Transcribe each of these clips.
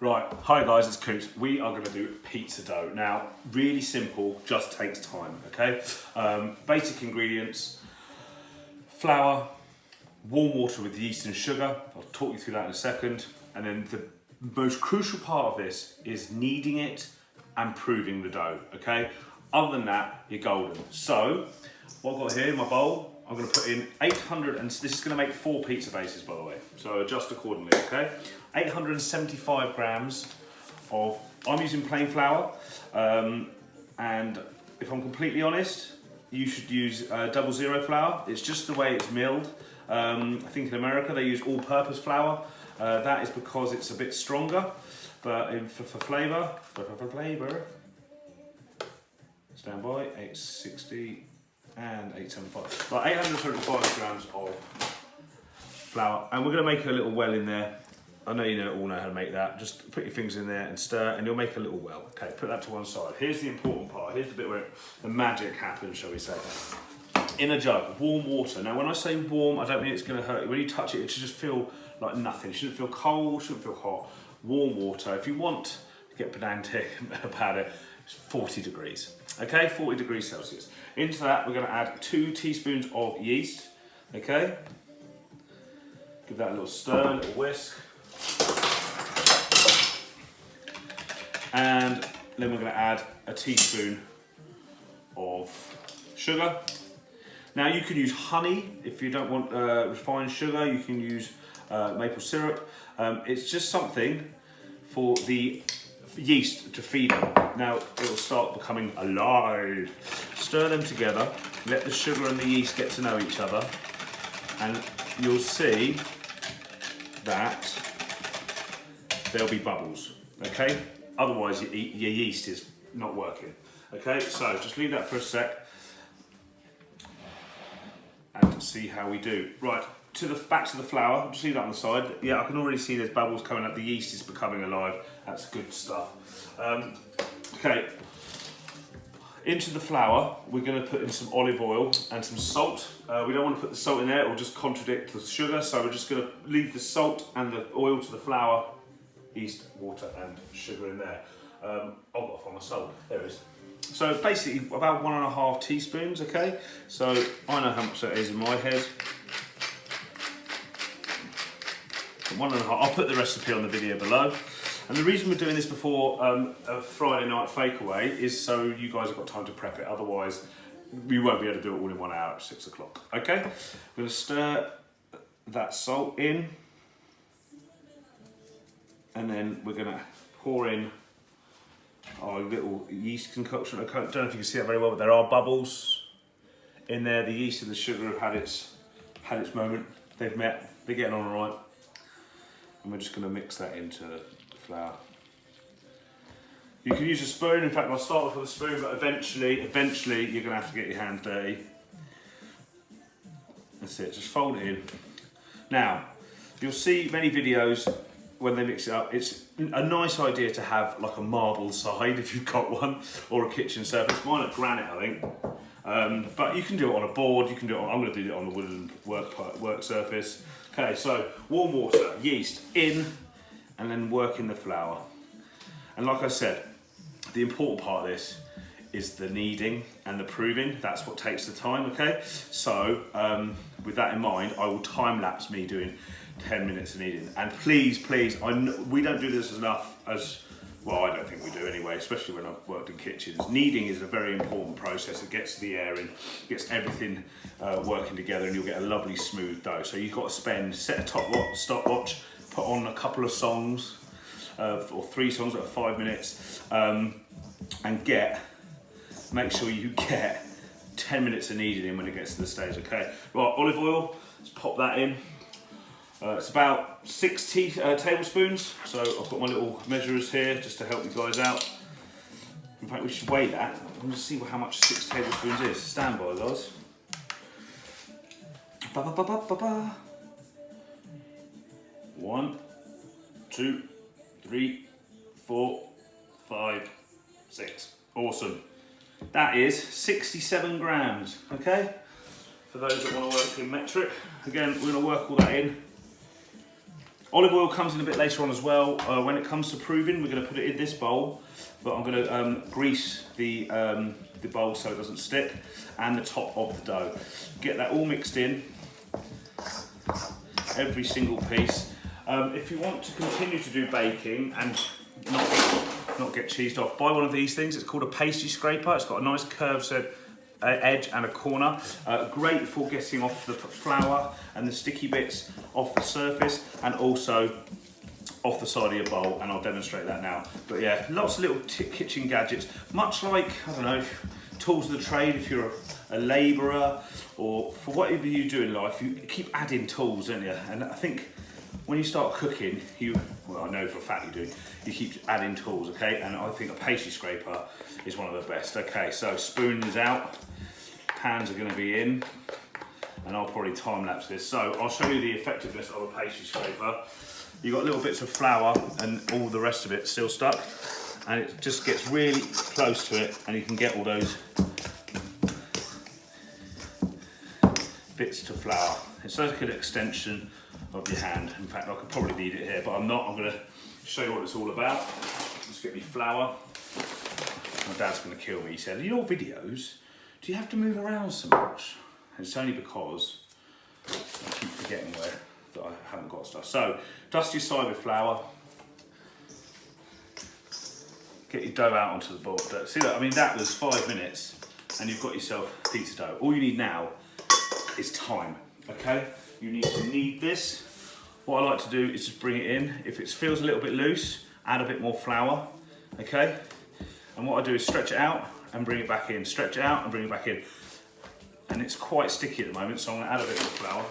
Right, hi guys, it's Coops. We are going to do pizza dough. Now, really simple, just takes time, okay? Basic ingredients, flour, warm water with yeast and sugar. I'll talk you through that in a second. And then the most crucial part of this is kneading it and proving the dough, okay? Other than that, you're golden. So, what I've got here in my bowl, I'm going to put in 800, and this is going to make 4 pizza bases, by the way, so adjust accordingly, okay? 875 grams of, I'm using plain flour, and if I'm completely honest, you should use 00 flour. It's just the way it's milled. I think in America they use all-purpose flour. That is because it's a bit stronger, but for flavour, stand by, 860 and 875. Like 875 grams of flour, and we're going to make a little well in there. I know you all know how to make that. Just put your fingers in there and stir, and you'll make a little well. Okay, put that to one side. Here's the important part. Here's the bit where the magic happens, shall we say. In a jug, warm water. Now, when I say warm, I don't mean it's going to hurt you. When you touch it, it should just feel like nothing. It shouldn't feel cold, shouldn't feel hot. Warm water. If you want to get pedantic about it, it's 40 degrees. Okay, 40 degrees Celsius. Into that, we're going to add 2 teaspoons of yeast. Okay, give that a little stir, a little whisk. And then we're going to add a teaspoon of sugar. Now you can use honey if you don't want refined sugar. You can use maple syrup. It's just something for the yeast to feed on. Now it will start becoming alive. Stir them together. Let the sugar and the yeast get to know each other, and you'll see that there'll be bubbles. Okay. Otherwise, your yeast is not working. Okay, so just leave that for a sec and see how we do. Right, back to the flour. Just leave that on the side. Yeah, I can already see there's bubbles coming up. The yeast is becoming alive. That's good stuff. Okay, into the flour, we're going to put in some olive oil and some salt. We don't want to put the salt in there; it will just contradict the sugar. So we're just going to leave the salt and the oil to the flour. Yeast, water and sugar in there. I've got to find my salt. There it is. So basically about 1.5 teaspoons, okay? So I know how much that is in my head. 1.5, I'll put the recipe on the video below. And the reason we're doing this before a Friday night fakeaway is so you guys have got time to prep it. Otherwise, we won't be able to do it all in 1 hour at 6 o'clock, okay? We're gonna stir that salt in. And then we're going to pour in our little yeast concoction. I don't know if you can see that very well, but there are bubbles in there. The yeast and the sugar have had its moment. They've met. They're getting on all right. And we're just going to mix that into the flour. You can use a spoon. In fact, I'll start off with a spoon, but eventually you're going to have to get your hands dirty. That's it. Just fold it in. Now, you'll see many videos when they mix it up. It's a nice idea to have like a marble side if you've got one, or a kitchen surface. Mine are granite, I think. But you can do it on a board. You can do it on. I'm going to do it on the wooden work surface. Okay, so warm water, yeast in, and then work in the flour. And like I said, the important part of this is the kneading and the proving. That's what takes the time. Okay, so with that in mind, I will time lapse me doing 10 minutes of kneading. And please, we don't do this enough as, well, I don't think we do anyway, especially when I've worked in kitchens. Kneading is a very important process. It gets the air in, gets everything working together, and you'll get a lovely smooth dough. So you've got to set a stopwatch, put on a couple of songs, or 3 songs at 5 minutes, and make sure you get 10 minutes of kneading in when it gets to the stage, okay? Right, olive oil, let's pop that in. It's about 6 tablespoons, so I've got my little measurers here just to help you guys out. In fact, we should weigh that. I'm going to see how much 6 tablespoons is. Stand by, guys. Ba, ba, ba, ba, ba, ba. 1, 2, 3, 4, 5, 6. Awesome. That is 67 grams, okay? For those that want to work in metric. Again, we're going to work all that in. Olive oil comes in a bit later on as well. When it comes to proving, we're going to put it in this bowl, but I'm going to grease the bowl so it doesn't stick, and the top of the dough. Get that all mixed in, every single piece. If you want to continue to do baking and not get cheesed off, buy one of these things. It's called a pastry scraper. It's got a nice curved edge and a corner. Great for getting off the flour and the sticky bits off the surface, and also off the side of your bowl, and I'll demonstrate that now. But yeah, lots of little kitchen gadgets, much like, I don't know, tools of the trade. If you're a labourer, or for whatever you do in life, you keep adding tools, don't you? And I think when you start cooking, well, I know for a fact you do, you keep adding tools, okay? And I think a pastry scraper is one of the best. Okay, so spoon is out, pans are gonna be in, and I'll probably time lapse this. So I'll show you the effectiveness of a pastry scraper. You've got little bits of flour and all the rest of it still stuck, and it just gets really close to it, and you can get all those bits to flour. It's like an extension of your hand. In fact, I could probably need it here, but I'm not. I'm going to show you what it's all about. Let's get me flour. My dad's going to kill me. He said, in your videos, do you have to move around so much? And it's only because I keep forgetting that I haven't got stuff. So, dust your side with flour. Get your dough out onto the board. See that? I mean, that was 5 minutes, and you've got yourself pizza dough. All you need now is time, okay? You need to knead this. What I like to do is just bring it in. If it feels a little bit loose, add a bit more flour, okay? And what I do is stretch it out and bring it back in. Stretch it out and bring it back in. And it's quite sticky at the moment, so I'm gonna add a bit more flour.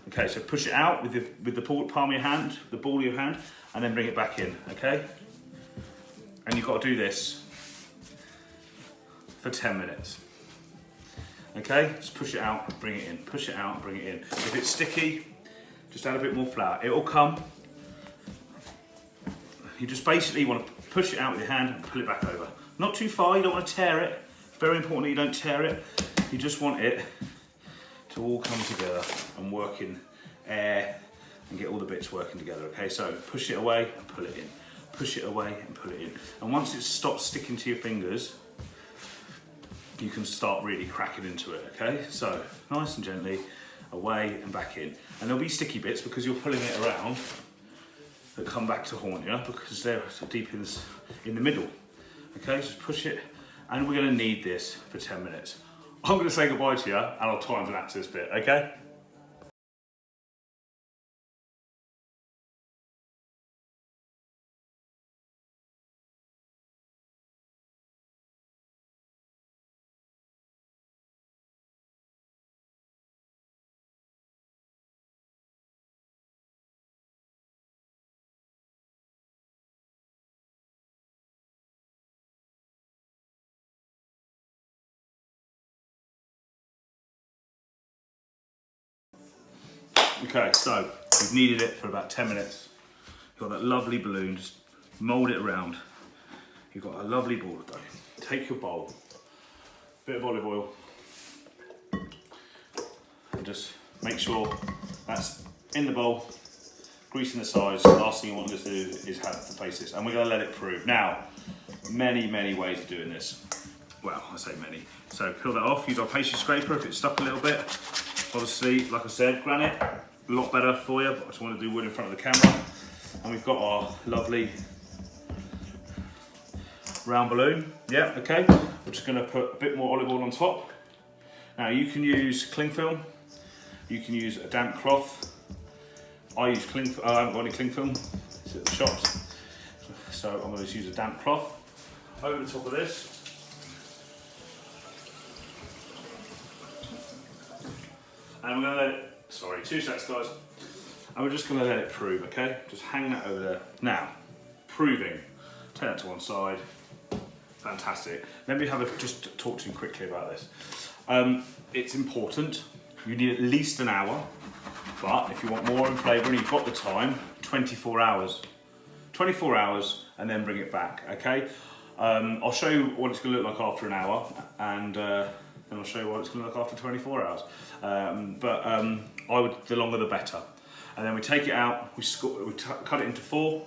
Okay, so push it out with the palm of your hand, the ball of your hand, and then bring it back in, okay? And you've got to do this for 10 minutes. Okay, just push it out, bring it in, push it out, bring it in. If it's sticky, just add a bit more flour. It'll come. You just basically want to push it out with your hand and pull it back over. Not too far, you don't want to tear it. Very important that you don't tear it. You just want it to all come together and work in air and get all the bits working together, okay? So push it away and pull it in. Push it away and pull it in. And once it stops sticking to your fingers, you can start really cracking into it, okay? So nice and gently, away and back in. And there'll be sticky bits because you're pulling it around that come back to haunt you because they're deep in the middle. Okay, just push it, and we're gonna knead this for 10 minutes. I'm gonna say goodbye to you, and I'll time lapse this bit, okay? Okay, so we've kneaded it for about 10 minutes. You've got that lovely balloon, just mould it around. You've got a lovely ball of dough. Take your bowl, bit of olive oil, and just make sure that's in the bowl, greasing the sides. The last thing you want to do is have to face this, and we're gonna let it prove. Now, many ways of doing this. Well, I say many. So peel that off, use our pastry scraper if it's stuck a little bit. Obviously, like I said, granite, a lot better for you, but I just want to do wood in front of the camera. And we've got our lovely round balloon. Yeah, okay. We're just going to put a bit more olive oil on top. Now you can use cling film, you can use a damp cloth. I use cling film, I haven't got any cling film, it's at the shops. So I'm going to just use a damp cloth over the top of this. And we're going to let it, sorry, 2 seconds guys. And we're just going to let it prove, okay? Just hang that over there. Now, proving. Take that to one side. Fantastic. Let me just talk to you quickly about this. It's important. You need at least an hour. But if you want more in flavour and you've got the time, 24 hours. 24 hours and then bring it back, okay? I'll show you what it's going to look like after an hour, and then I'll show you what it's going to look like after 24 hours. The longer the better. And then we take it out, we cut it into 4,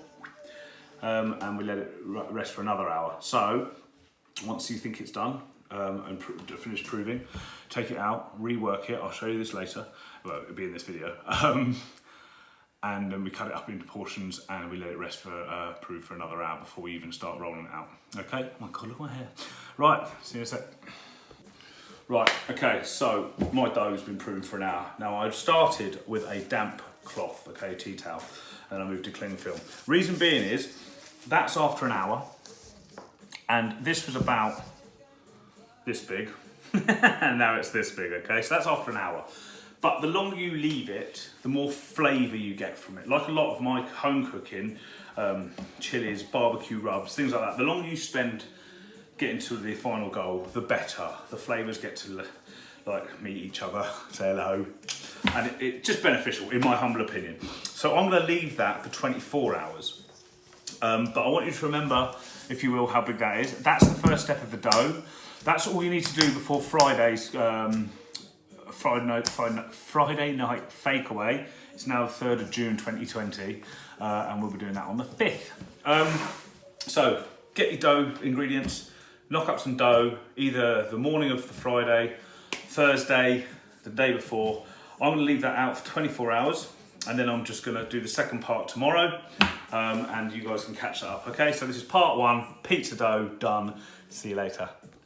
and we let it rest for another hour. So once you think it's done and finished proving, take it out, rework it. I'll show you this later. Well, it'll be in this video. And then we cut it up into portions and we let it rest for prove for another hour before we even start rolling it out. Okay, oh my God, look at my hair. Right, see you in a sec. Right, okay, so my dough's been proving for an hour. Now I've started with a damp cloth, okay, tea towel, and I moved to cling film. Reason being is, that's after an hour, and this was about this big, and now it's this big, okay? So that's after an hour. But the longer you leave it, the more flavour you get from it. Like a lot of my home cooking, chilies, barbecue rubs, things like that, the longer you spend getting to the final goal, the better. The flavours get to like meet each other, say hello, and it's just beneficial, in my humble opinion. So I'm going to leave that for 24 hours. But I want you to remember, if you will, how big that is. That's the first step of the dough. That's all you need to do before Friday's Friday night fake away. It's now the 3rd of June 2020, and we'll be doing that on the 5th. So get your dough ingredients, knock up some dough, either the morning of the Friday, Thursday, the day before. I'm going to leave that out for 24 hours, and then I'm just going to do the second part tomorrow, and you guys can catch that up. Okay, so this is part 1, pizza dough done. See you later.